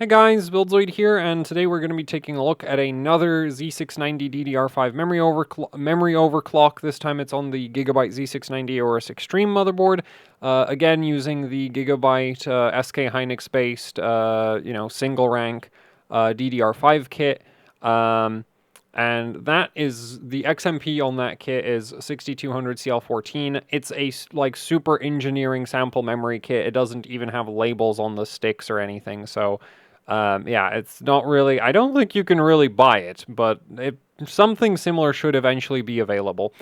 Hey guys, Buildzoid here, and today we're going to be taking a look at another Z690 DDR5 memory overclock. This time it's on the Gigabyte Z690 Aorus Xtreme motherboard. Again, using the Gigabyte SK Hynix-based, single rank DDR5 kit. And that is, the XMP on that kit is 6200 CL14. It's a super engineering sample memory kit. It doesn't even have labels on the sticks or anything, so yeah, it's not really, I don't think you can really buy it, but something similar should eventually be available.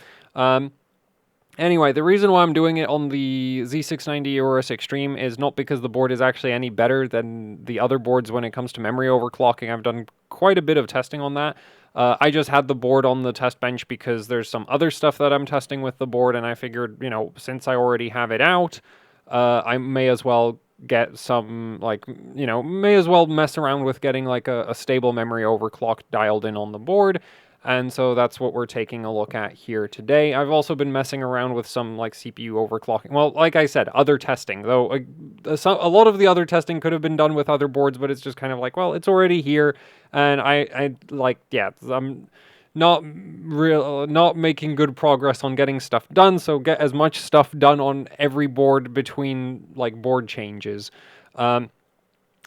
Anyway, the reason why I'm doing it on the Z690 Aorus Xtreme is not because the board is actually any better than the other boards when it comes to memory overclocking. I've done quite a bit of testing on that. I just had the board on the test bench because there's some other stuff that I'm testing with the board, and I figured, since I already have it out, I may as well get some, may as well mess around with getting a stable memory overclock dialed in on the board. And so that's what we're taking a look at here today. I've also been messing around with some CPU overclocking. Well, like I said, other testing, though a lot of the other testing could have been done with other boards, but it's just kind of like, well, it's already here, and I'm not making good progress on getting stuff done, so get as much stuff done on every board between board changes.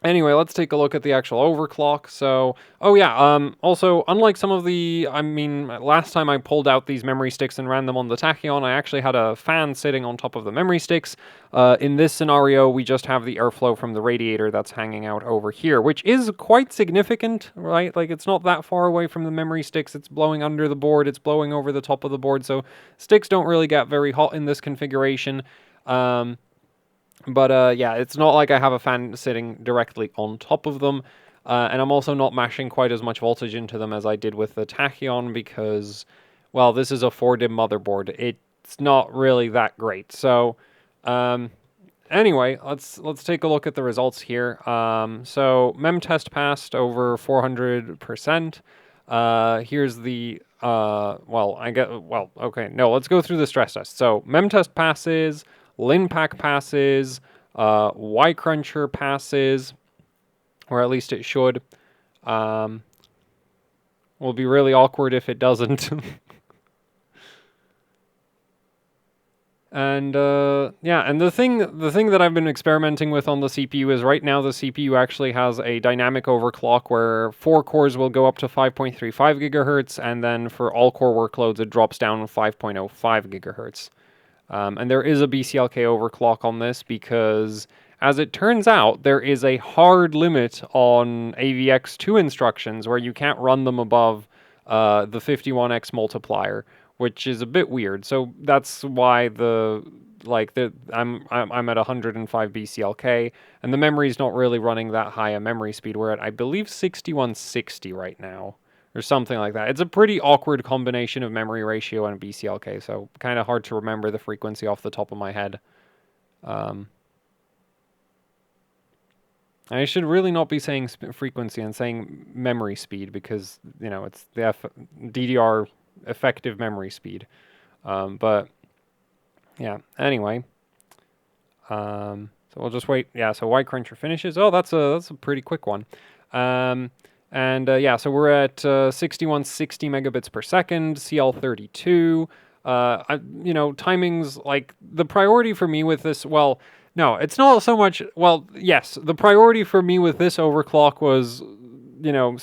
Anyway, let's take a look at the actual overclock. So, also, unlike some of last time I pulled out these memory sticks and ran them on the Tachyon, I actually had a fan sitting on top of the memory sticks. In this scenario, we just have the airflow from the radiator that's hanging out over here, which is quite significant, right? Like, it's not that far away from the memory sticks. It's blowing under the board. It's blowing over the top of the board, so sticks don't really get very hot in this configuration. But yeah, it's not like I have a fan sitting directly on top of them, and I'm also not mashing quite as much voltage into them as I did with the Tachyon because, well, this is a 4-DIMM motherboard. It's not really that great. So, anyway, let's take a look at the results here. So mem test passed over 400%. Here's the okay, no, let's go through the stress test. So mem test passes. Linpack passes, Y-Cruncher passes, or at least it should. Will be really awkward if it doesn't. And yeah, and the thing that I've been experimenting with on the CPU is right now the CPU actually has a dynamic overclock where 4 cores will go up to 5.35 gigahertz, and then for all core workloads it drops down to 5.05 gigahertz. And there is a BCLK overclock on this because, as it turns out, there is a hard limit on AVX2 instructions where you can't run them above the 51x multiplier, which is a bit weird. So that's why I'm at 105 BCLK, and the memory's not really running that high a memory speed. We're at, I believe, 6160 right now, or something like that. It's a pretty awkward combination of memory ratio and BCLK, so kind of hard to remember the frequency off the top of my head. I should really not be saying frequency and saying memory speed because, it's the DDR effective memory speed. But, yeah, anyway. So we'll just wait. Yeah, so Y-Cruncher finishes. Oh, that's a pretty quick one. Yeah, so we're at 6160 megabits per second, CL32. Timing's the priority for me with this, well, no, it's not so much, well, yes, the priority for me with this overclock was,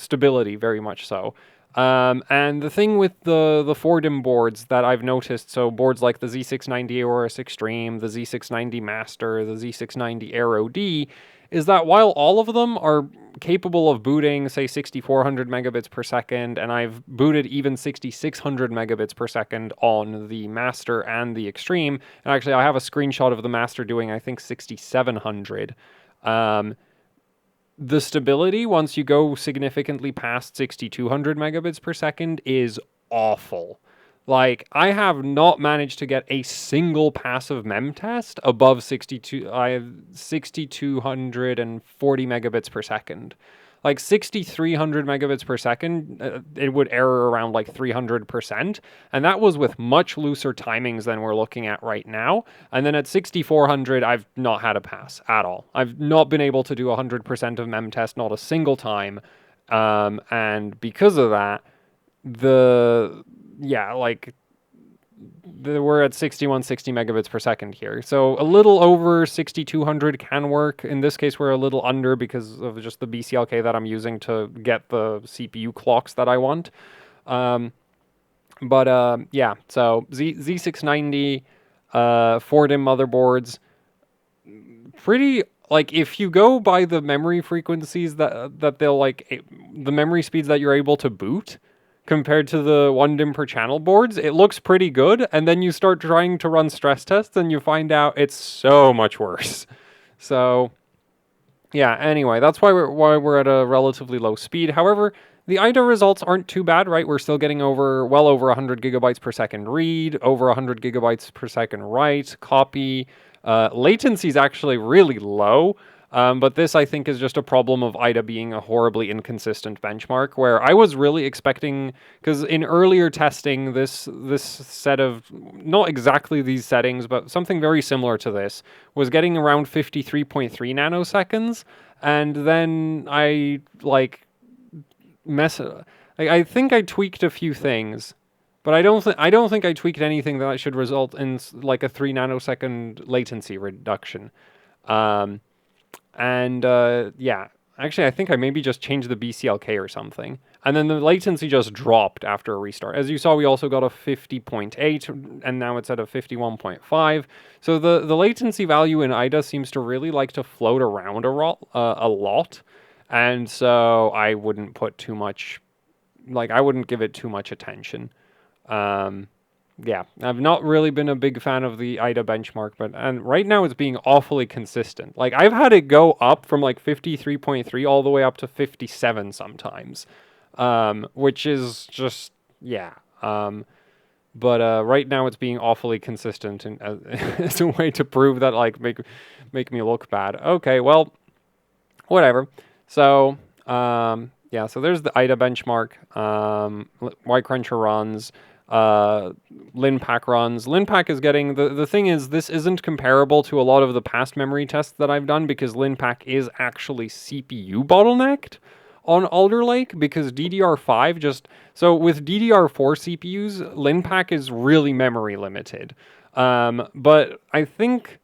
stability, very much so. And the thing with the 4DIMM boards that I've noticed, so boards like the Z690 Aorus Xtreme, the Z690 Master, the Z690 Aero D, is that while all of them are capable of booting, say, 6400 megabits per second, and I've booted even 6600 megabits per second on the Master and the Xtreme, and actually I have a screenshot of the Master doing, I think, 6700. The stability, once you go significantly past 6200 megabits per second, is awful. Like, I have not managed to get a single passive mem test above 6240 megabits per second. Like 6300 megabits per second, it would error around like 300%. And that was with much looser timings than we're looking at right now. And then at 6400, I've not had a pass at all. I've not been able to do 100% of mem test, not a single time. And because of that, like we're at 6160 megabits per second here. So a little over 6200 can work. In this case, we're a little under because of just the BCLK that I'm using to get the CPU clocks that I want. Yeah, so Z690, 4DIMM motherboards, pretty, like, if you go by the memory frequencies that they'll, like, the memory speeds that you're able to boot, compared to the 1 DIMM per channel boards, it looks pretty good, and then you start trying to run stress tests and you find out it's so much worse. So, yeah, anyway, that's why we're at a relatively low speed. However, the IDA results aren't too bad, right? We're still getting well over 100 gigabytes per second read, over 100 gigabytes per second write, copy. Latency is actually really low. But this, I think, is just a problem of IDA being a horribly inconsistent benchmark, where I was really expecting, because in earlier testing, this set of, not exactly these settings, but something very similar to this, was getting around 53.3 nanoseconds, and then I, like, I think I tweaked a few things, but I don't think I tweaked anything that should result in, like, a 3 nanosecond latency reduction. Yeah, actually, I think I maybe just changed the BCLK or something. And then the latency just dropped after a restart. As you saw, we also got a 50.8, and now it's at a 51.5. So the latency value in IDA seems to really like to float around a lot. And so I wouldn't put too much, like, I wouldn't give it too much attention. Yeah, I've not really been a big fan of the IDA benchmark, and right now it's being awfully consistent. Like, I've had it go up from like 53.3 all the way up to 57 sometimes, which is just, yeah. Right now it's being awfully consistent, and as a way to prove that, like, make me look bad. Okay, well, whatever. So, yeah, so there's the IDA benchmark, Y-Cruncher runs, LinPack runs. LinPack is getting, the thing is, this isn't comparable to a lot of the past memory tests that I've done, because LinPack is actually CPU bottlenecked on Alder Lake, because DDR5 just, so with DDR4 CPUs, LinPack is really memory limited. But I think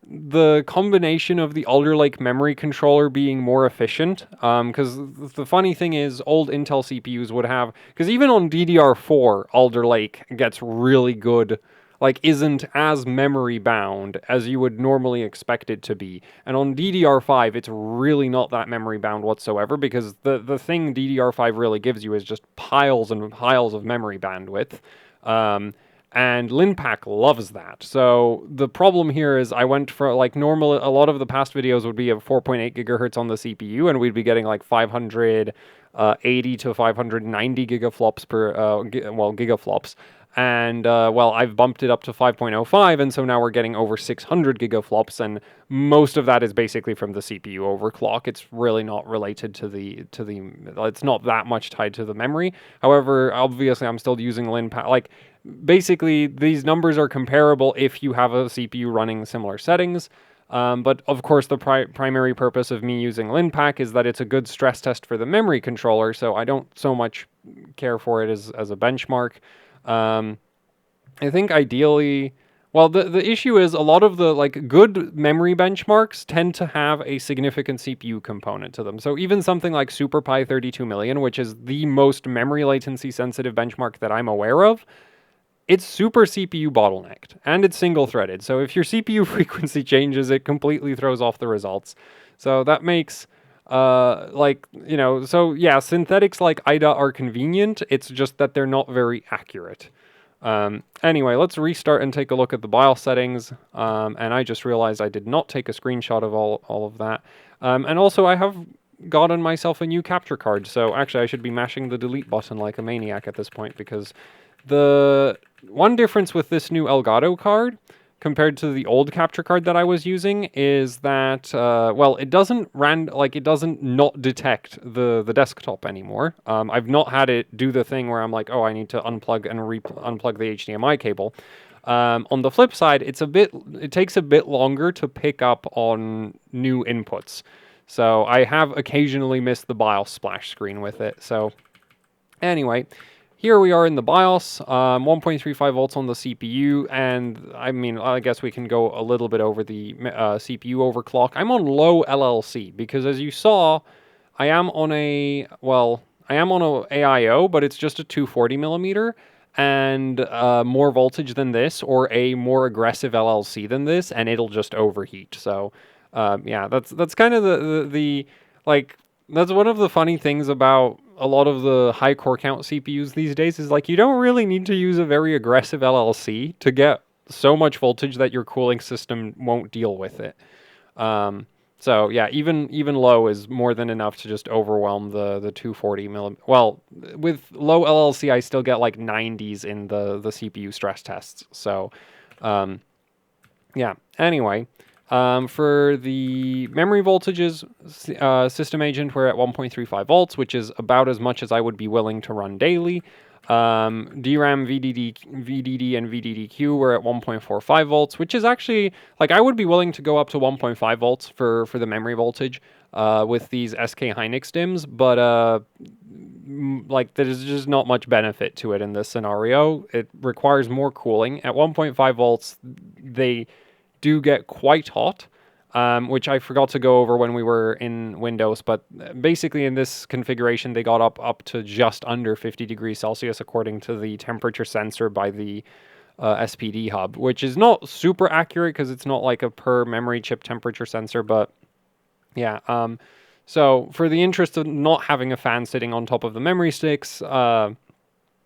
the combination of the Alder Lake memory controller being more efficient, because the funny thing is, old Intel CPUs would have, because even on DDR4, Alder Lake gets really good, like, isn't as memory bound as you would normally expect it to be. And on DDR5, it's really not that memory bound whatsoever, because the thing DDR5 really gives you is just piles and piles of memory bandwidth. And LinPack loves that. So the problem here is I went for, like, normal, a lot of the past videos would be at 4.8 gigahertz on the CPU, and we'd be getting like 580 to 590 gigaflops gigaflops. And, well, I've bumped it up to 5.05, and so now we're getting over 600 gigaflops, and most of that is basically from the CPU overclock. It's really not related to it's not that much tied to the memory. However, obviously, I'm still using LinPack. Like, basically, these numbers are comparable if you have a CPU running similar settings. But of course, the primary purpose of me using LinPack is that it's a good stress test for the memory controller, so I don't so much care for it as a benchmark. I think ideally, well, the issue is a lot of the, like, good memory benchmarks tend to have a significant CPU component to them. So even something like SuperPi 32 million, which is the most memory latency sensitive benchmark that I'm aware of, it's super CPU bottlenecked, and it's single-threaded. So if your CPU frequency changes, it completely throws off the results. So that makes, like, you know, so yeah, synthetics like IDA are convenient. It's just that they're not very accurate. Anyway, let's restart and take a look at the BIOS settings. And I just realized I did not take a screenshot of all of that. And also, I have gotten myself a new capture card. So actually, I should be mashing the delete button like a maniac at this point, because The one difference with this new Elgato card compared to the old capture card that I was using is that, well, it doesn't it doesn't not detect the desktop anymore. I've not had it do the thing where I'm like, oh, I need to unplug and unplug the HDMI cable. On the flip side, it takes a bit longer to pick up on new inputs. So I have occasionally missed the BIOS splash screen with it. So anyway, here we are in the BIOS, 1.35 volts on the CPU, and I mean, I guess we can go a little bit over the CPU overclock. I'm on low LLC because, as you saw, I am on a AIO, but it's just a 240 millimeter and more voltage than this, or a more aggressive LLC than this, and it'll just overheat. So, yeah, that's kind of the like. That's one of the funny things about a lot of the high core count CPUs these days is like you don't really need to use a very aggressive LLC to get so much voltage that your cooling system won't deal with it. So yeah, even low is more than enough to just overwhelm the 240 milli. Well, with low LLC, I still get like 90s in the CPU stress tests. So, yeah. Anyway. For the memory voltages, System Agent, we're at 1.35 volts, which is about as much as I would be willing to run daily. DRAM, VDD, and VDDQ, we're at 1.45 volts, which is actually, like, I would be willing to go up to 1.5 volts for the memory voltage with these SK Hynix DIMMs, but like, there's just not much benefit to it in this scenario. It requires more cooling. At 1.5 volts, they do get quite hot, which I forgot to go over when we were in Windows, but basically in this configuration they got up to just under 50 degrees Celsius according to the temperature sensor by the SPD hub, which is not super accurate because it's not like a per memory chip temperature sensor, but yeah. So for the interest of not having a fan sitting on top of the memory sticks,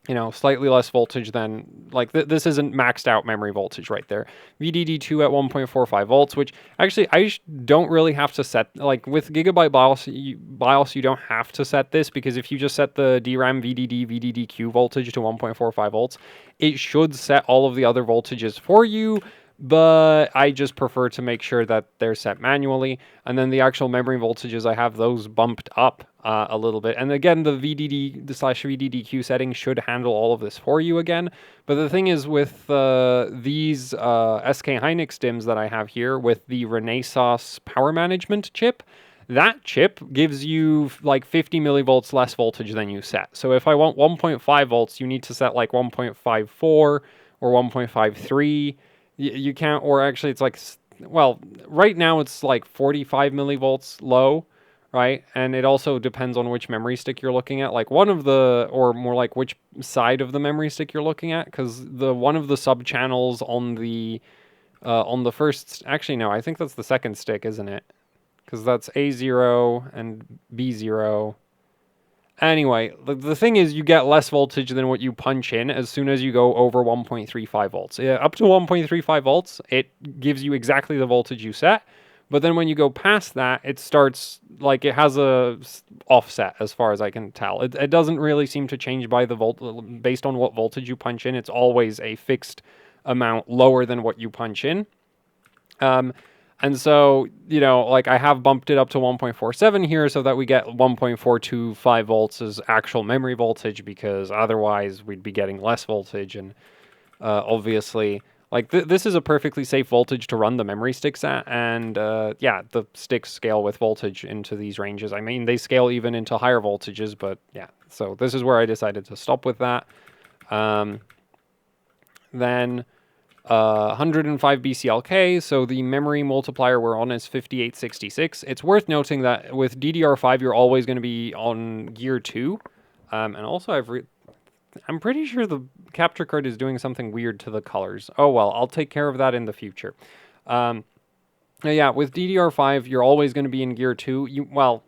you know, slightly less voltage than, like, this isn't maxed out memory voltage right there. VDD2 at 1.45 volts, which actually I don't really have to set, like, with Gigabyte BIOS, you don't have to set this, because if you just set the DRAM VDD VDDQ voltage to 1.45 volts, it should set all of the other voltages for you, but I just prefer to make sure that they're set manually. And then the actual memory voltages, I have those bumped up a little bit. And again, the VDD/VDDQ settings should handle all of this for you again. But the thing is, with these SK Hynix DIMMs that I have here with the Renesas power management chip, that chip gives you like 50 millivolts less voltage than you set. So if I want 1.5 volts, you need to set like 1.54 or 1.53. You can't, or actually it's like, well, right now it's like 45 millivolts low, right? And it also depends on which memory stick you're looking at. Like one of the, or more like which side of the memory stick you're looking at, because the one of the sub channels on the first, actually no, I think that's the second stick, isn't it? Because that's A0 and B0. Anyway, the thing is, you get less voltage than what you punch in as soon as you go over 1.35 volts. Up to 1.35 volts, it gives you exactly the voltage you set. But then when you go past that, it starts, like, it has a offset as far as I can tell. It doesn't really seem to change by the based on what voltage you punch in. It's always a fixed amount lower than what you punch in. And so, you know, like I have bumped it up to 1.47 here so that we get 1.425 volts as actual memory voltage, because otherwise we'd be getting less voltage. And obviously, like this is a perfectly safe voltage to run the memory sticks at. And yeah, the sticks scale with voltage into these ranges. I mean, they scale even into higher voltages, but yeah. So this is where I decided to stop with that. Then 105 BCLK, so the memory multiplier we're on is 5866. It's worth noting that with DDR5, you're always going to be on gear 2. And also, I'm pretty sure the capture card is doing something weird to the colors. Oh well, I'll take care of that in the future. Yeah, with DDR5, you're always going to be in gear 2. Well,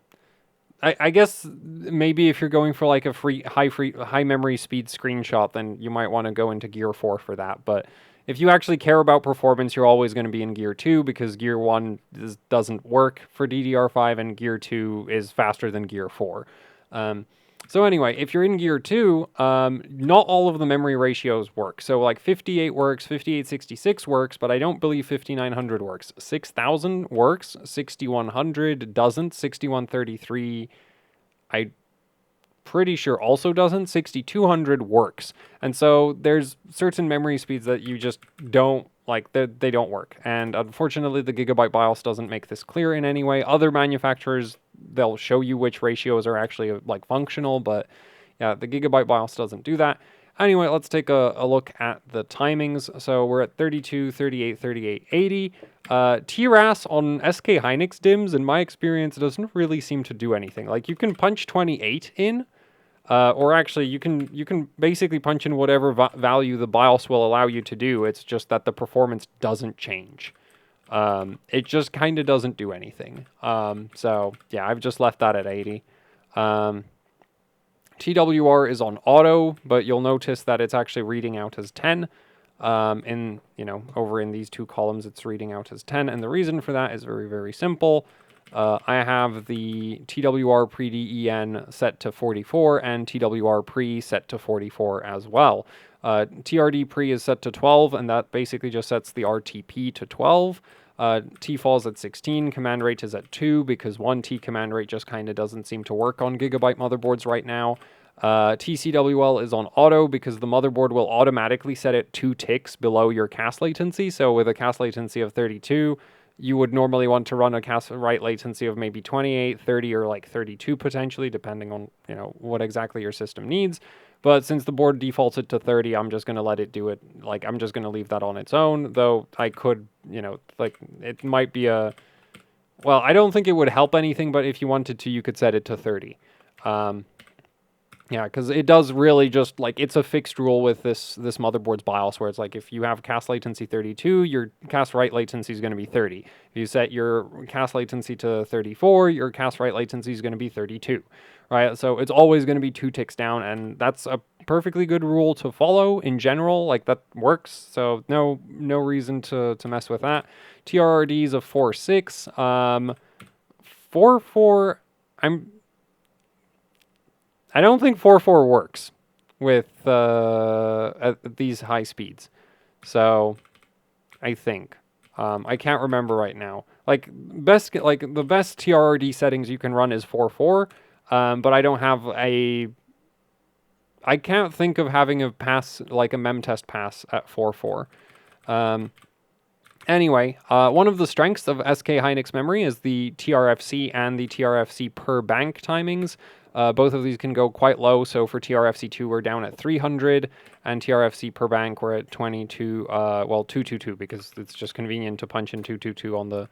I guess maybe if you're going for like a high memory speed screenshot, then you might want to go into gear 4 for that. But if you actually care about performance, you're always going to be in gear 2, because gear 1 doesn't work for DDR5 and gear 2 is faster than gear 4. So anyway, if you're in Gear 2, not all of the memory ratios work. So like 58 works, 5866 works, but I don't believe 5900 works. 6000 works, 6100 doesn't, 6133 I pretty sure also doesn't, 6200 works. And so there's certain memory speeds that you just don't like, they don't work. And unfortunately, the Gigabyte BIOS doesn't make this clear in any way. Other manufacturers, they'll show you which ratios are actually like functional, but yeah, the Gigabyte BIOS doesn't do that. Anyway, let's take a look at the timings. So we're at 32, 38, 38, 80. TRAS on SK Hynix DIMMs, in my experience, doesn't really seem to do anything. Like, you can punch 28 in, or actually, you can basically punch in whatever value the BIOS will allow you to do. It's just that the performance doesn't change. It just kind of doesn't do anything. So yeah, I've just left that at 80. TWR is on auto, but you'll notice that it's actually reading out as 10. Over in these two columns, it's reading out as 10. And the reason for that is very, very simple. I have the TWR pre-DEN set to 44 and TWR pre set to 44 as well. TRD pre is set to 12, and that basically just sets the RTP to 12. T falls at 16, command rate is at 2, because 1T command rate just kind of doesn't seem to work on Gigabyte motherboards right now. TCWL is on auto because the motherboard will automatically set it 2 ticks below your cast latency. So with a cast latency of 32, you would normally want to run a cast write latency of maybe 28, 30, or like 32 potentially, depending on, what exactly your system needs. But since the board defaults it to 30, I'm just going to let it do it. Like, I'm just going to leave that on its own, though I could, it might be well, I don't think it would help anything, but if you wanted to, you could set it to 30. Yeah, because it does really just, it's a fixed rule with this motherboard's BIOS, where it's like, if you have cast latency 32, your cast write latency is going to be 30. If you set your cast latency to 34, your cast write latency is going to be 32, right? So it's always going to be 2 ticks down, and that's a perfectly good rule to follow in general. Like, that works, so no reason to mess with that. TRRD is a 4.6. 4.4, I don't think 4.4 works with at these high speeds. So I think I can't remember right now. The best TRRD settings you can run is 4.4, but I don't have I can't think of having a pass, like a mem test pass at 4.4. Anyway, one of the strengths of SK Hynix memory is the TRFC and the TRFC per bank timings. Both of these can go quite low, so for TRFC2 we're down at 300, and TRFC per bank we're at 222, because it's just convenient to punch in 222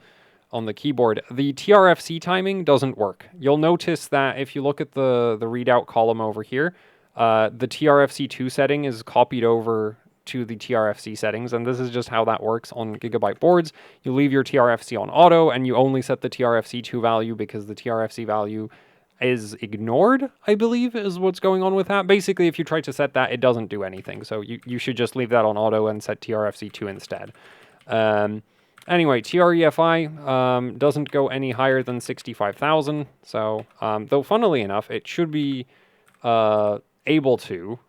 on the keyboard. The TRFC timing doesn't work. You'll notice that if you look at the readout column over here, the TRFC2 setting is copied over to the TRFC settings, and this is just how that works on Gigabyte boards. You leave your TRFC on auto, and you only set the TRFC2 value because the TRFC value is ignored, I believe, is what's going on with that. Basically, if you try to set that, it doesn't do anything. So you should just leave that on auto and set TRFC2 instead. Anyway, TREFI doesn't go any higher than 65,000. So, though funnily enough, it should be able to.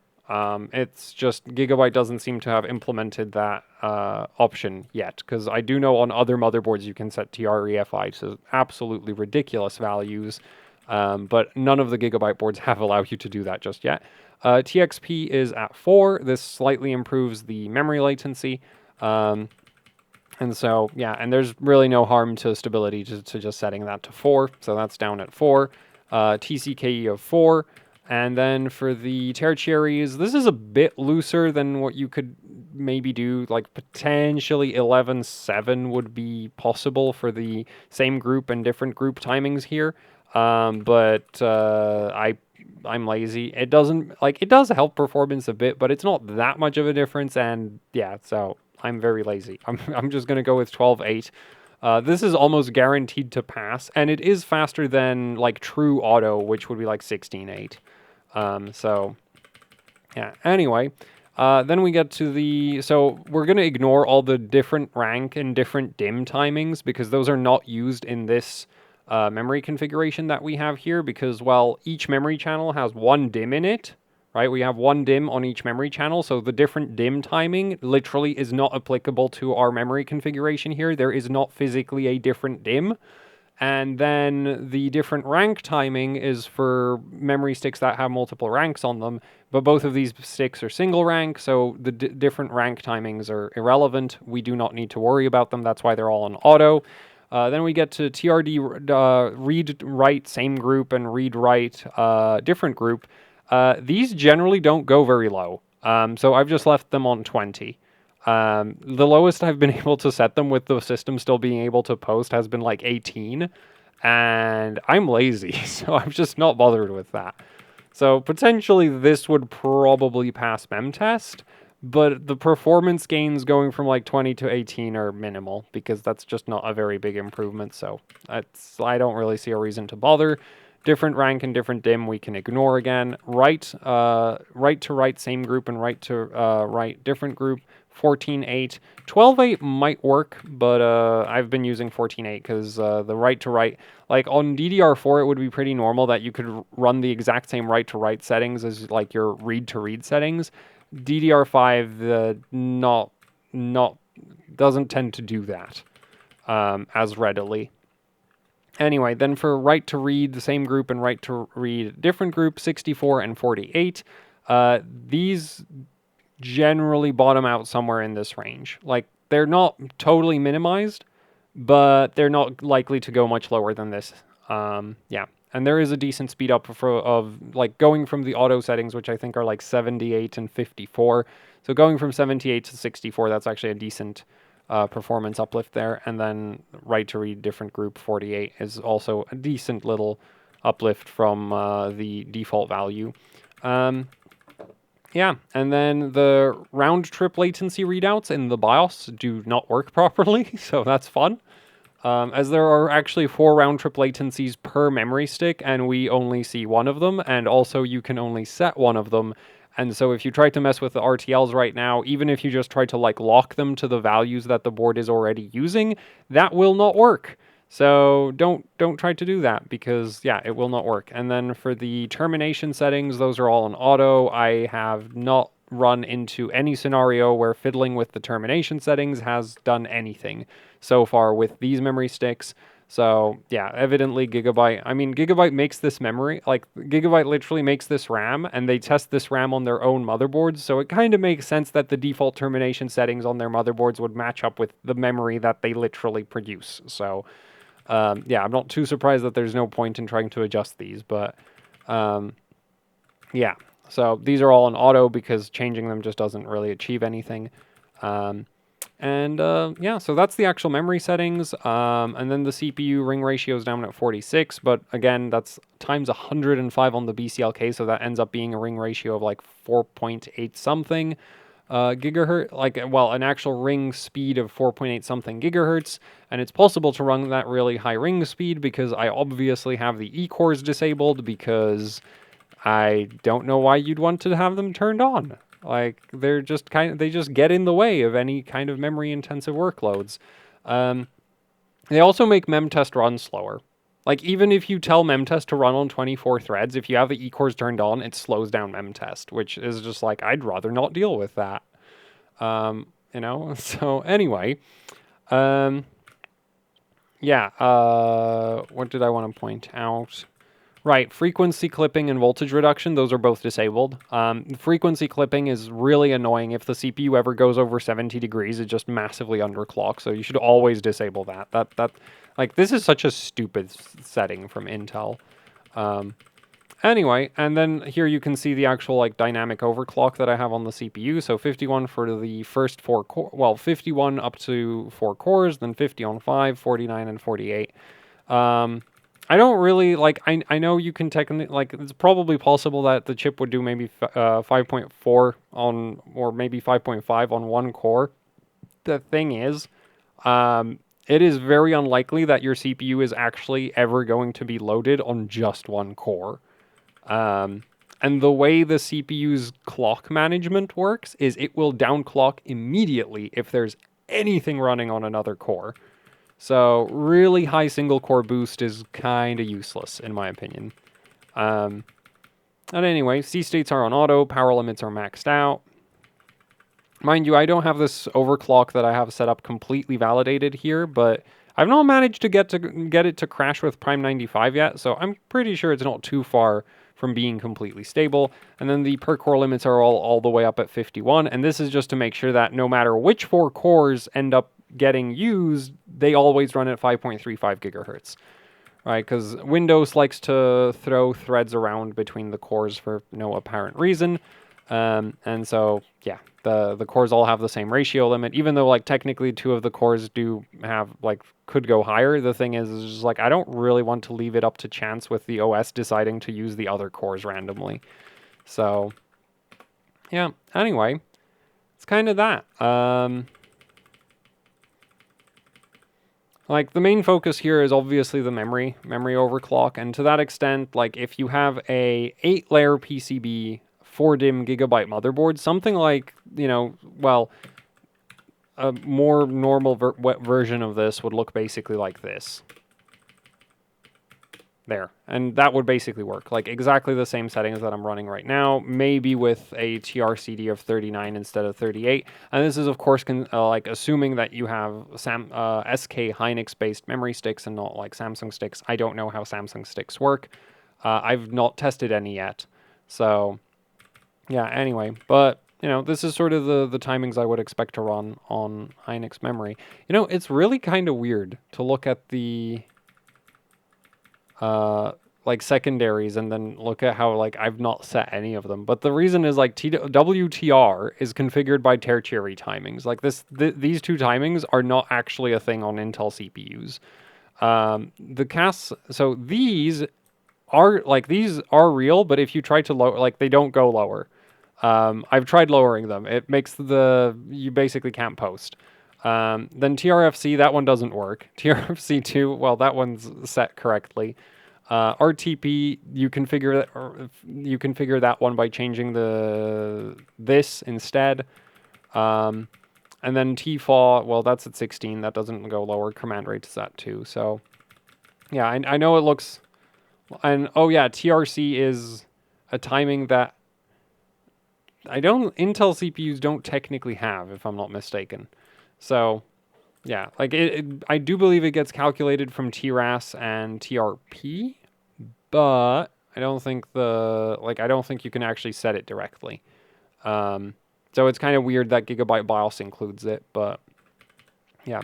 It's just Gigabyte doesn't seem to have implemented that option yet, because I do know on other motherboards you can set TREFI to absolutely ridiculous values. But none of the Gigabyte boards have allowed you to do that just yet. TXP is at 4. This slightly improves the memory latency. And so, yeah, and there's really no harm to stability to just setting that to 4. So that's down at 4. TCKE of 4. And then for the tertiaries, this is a bit looser than what you could maybe do. Like, potentially 11.7 would be possible for the same group and different group timings here. But I'm lazy. It does help performance a bit, but it's not that much of a difference. And yeah, so I'm very lazy. I'm just gonna go with 12.8. This is almost guaranteed to pass, and it is faster than like true auto, which would be like 16.8. So yeah. Anyway, then we get to so we're gonna ignore all the different rank and different DIMM timings, because those are not used in this memory configuration that we have here, because, well, each memory channel has one DIMM in it, right? We have one DIMM on each memory channel, so the different DIMM timing literally is not applicable to our memory configuration here. There is not physically a different DIMM. And then the different rank timing is for memory sticks that have multiple ranks on them, but both of these sticks are single rank, so the different rank timings are irrelevant. We do not need to worry about them. That's why they're all on auto. Then we get to TRD read-write same group and read-write different group. These generally don't go very low, so I've just left them on 20. The lowest I've been able to set them with the system still being able to post has been like 18, and I'm lazy, so I'm just not bothered with that. So potentially this would probably pass memtest, but the performance gains going from like 20 to 18 are minimal, because that's just not a very big improvement, so I don't really see a reason to bother. Different rank and different DIMM we can ignore again. Write to write same group and write to write different group. 14.8. 12.8 might work, but I've been using 14.8 because the write to write, like on DDR4, it would be pretty normal that you could run the exact same write to write settings as like your read to read settings. DDR5 doesn't tend to do that as readily. Anyway, then for write to read the same group and write to read different group, 64 and 48. These generally bottom out somewhere in this range. Like, they're not totally minimized, but they're not likely to go much lower than this. Yeah, and there is a decent speed up of like going from the auto settings, which I think are like 78 and 54. So going from 78 to 64, that's actually a decent performance uplift there. And then write to read different group 48 is also a decent little uplift from the default value. Yeah, and then the round trip latency readouts in the BIOS do not work properly, so that's fun. As there are actually 4 round trip latencies per memory stick, and we only see one of them, and also you can only set one of them. And so if you try to mess with the RTLs right now, even if you just try to like lock them to the values that the board is already using, that will not work. So don't try to do that, because yeah, it will not work. And then for the termination settings, those are all on auto. I have not run into any scenario where fiddling with the termination settings has done anything so far with these memory sticks. So yeah, evidently Gigabyte makes this memory, like Gigabyte literally makes this RAM, and they test this RAM on their own motherboards, so it kind of makes sense that the default termination settings on their motherboards would match up with the memory that they literally produce. So yeah, I'm not too surprised that there's no point in trying to adjust these, but yeah. So these are all on auto because changing them just doesn't really achieve anything. Yeah, so that's the actual memory settings. And then the CPU ring ratio is down at 46, but again, that's times 105 on the BCLK, so that ends up being a ring ratio of like 4.8 something. Gigahertz, like, well, an actual ring speed of 4.8 something gigahertz, and it's possible to run that really high ring speed because I obviously have the E-cores disabled, because I don't know why you'd want to have them turned on. Like, they just get in the way of any kind of memory intensive workloads. They also make memtest run slower. Like, even if you tell memtest to run on 24 threads, if you have the E-cores turned on, it slows down memtest, which is just like, I'd rather not deal with that. You know? So, anyway. Yeah, what did I want to point out? Right, frequency clipping and voltage reduction, those are both disabled. Frequency clipping is really annoying. If the CPU ever goes over 70 degrees, it just massively underclocks, so you should always disable that. Like, this is such a stupid setting from Intel. Anyway, and then here you can see the actual like dynamic overclock that I have on the CPU. So 51 for the first 4 core, well, 51 up to 4 cores, then 50 on 5, 49 and 48. I don't really, like, I know you can technically, like, it's probably possible that the chip would do maybe 5.4 on, or maybe 5.5 on 1 core. The thing is, it is very unlikely that your CPU is actually ever going to be loaded on just 1 core. And the way the CPU's clock management works is it will downclock immediately if there's anything running on another core. So really high single core boost is kind of useless in my opinion. And anyway, C states are on auto, power limits are maxed out. Mind you, I don't have this overclock that I have set up completely validated here, but I've not managed to get it to crash with Prime 95 yet, so I'm pretty sure it's not too far from being completely stable. And then the per core limits are all the way up at 51, and this is just to make sure that no matter which 4 cores end up getting used, they always run at 5.35 gigahertz. Right, because Windows likes to throw threads around between the cores for no apparent reason. And so, yeah, the cores all have the same ratio limit, even though, like, technically 2 of the cores do have, like, could go higher. The thing is just, like, I don't really want to leave it up to chance with the OS deciding to use the other cores randomly. So, yeah, anyway, it's kind of that. Like, the main focus here is obviously the memory overclock, and to that extent, like, if you have a 8-layer PCB 4-DIMM Gigabyte motherboard, something like, you know, well, a more normal version of this would look basically like this. There. And that would basically work. Like, exactly the same settings that I'm running right now, maybe with a TRCD of 39 instead of 38. And this is, of course, like, assuming that you have SK Hynix-based memory sticks and not, like, Samsung sticks. I don't know how Samsung sticks work. I've not tested any yet. So, yeah, anyway. But, you know, this is sort of the timings I would expect to run on Hynix memory. You know, it's really kind of weird to look at the like secondaries and then look at how, like, I've not set any of them. But the reason is, like, WTR is configured by tertiary timings. Like, these 2 timings are not actually a thing on Intel CPUs. The CAS, so these are real, but if you try to lower, like, they don't go lower. I've tried lowering them. It makes you basically can't post. Then TRFC, that one doesn't work. TRFC2, well, that one's set correctly. RTP, you configure that one by changing this instead. And then TFAW, well, that's at 16. That doesn't go lower. Command rate is at 2. So, yeah, I know it looks... And, oh, yeah, TRC is a timing that Intel CPUs don't technically have, if I'm not mistaken. So, yeah, like, I do believe it gets calculated from TRAS and TRP, but I don't think I don't think you can actually set it directly. So it's kind of weird that Gigabyte BIOS includes it, but yeah.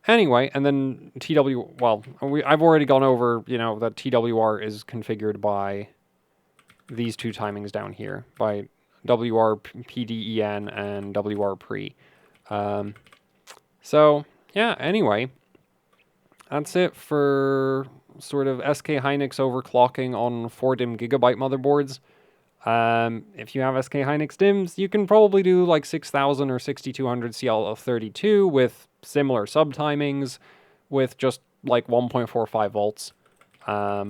Anyway, and then I've already gone over, you know, that TWR is configured by these 2 timings down here, by WRPDEN and WRPRE. So, yeah, anyway, that's it for sort of SK Hynix overclocking on 4-DIMM Gigabyte motherboards. If you have SK Hynix DIMMs, you can probably do like 6000 or 6200 CL32 with similar subtimings with just like 1.45 volts. Yeah,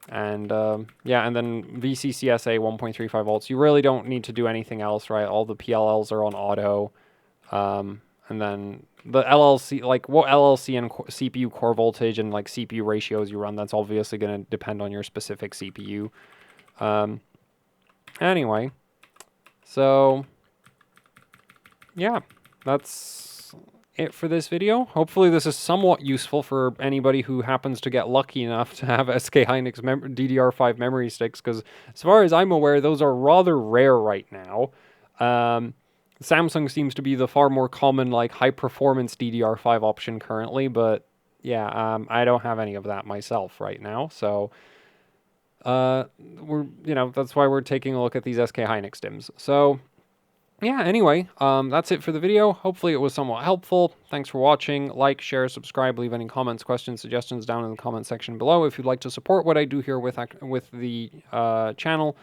and then VCCSA 1.35 volts. You really don't need to do anything else, right? All the PLLs are on auto. And then the LLC, like what LLC and CPU core voltage and like CPU ratios you run, that's obviously going to depend on your specific CPU. Anyway, so yeah, that's it for this video. Hopefully this is somewhat useful for anybody who happens to get lucky enough to have SK Hynix DDR5 memory sticks, because as far as I'm aware, those are rather rare right now. Samsung seems to be the far more common, like, high-performance DDR5 option currently, but yeah, I don't have any of that myself right now, so that's why we're taking a look at these SK Hynix DIMMs. So yeah, anyway, that's it for the video. Hopefully it was somewhat helpful. Thanks for watching. Like, share, subscribe, leave any comments, questions, suggestions down in the comment section below. If you'd like to support what I do here with the channel,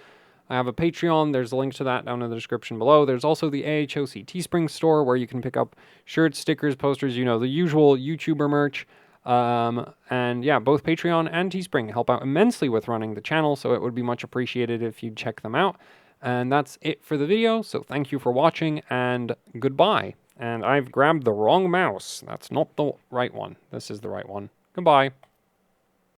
I have a Patreon. There's a link to that down in the description below. There's also the AHOC Teespring store where you can pick up shirts, stickers, posters, you know, the usual YouTuber merch. And yeah, both Patreon and Teespring help out immensely with running the channel, so it would be much appreciated if you'd check them out. And that's it for the video, so thank you for watching, and goodbye. And I've grabbed the wrong mouse. That's not the right one. This is the right one. Goodbye.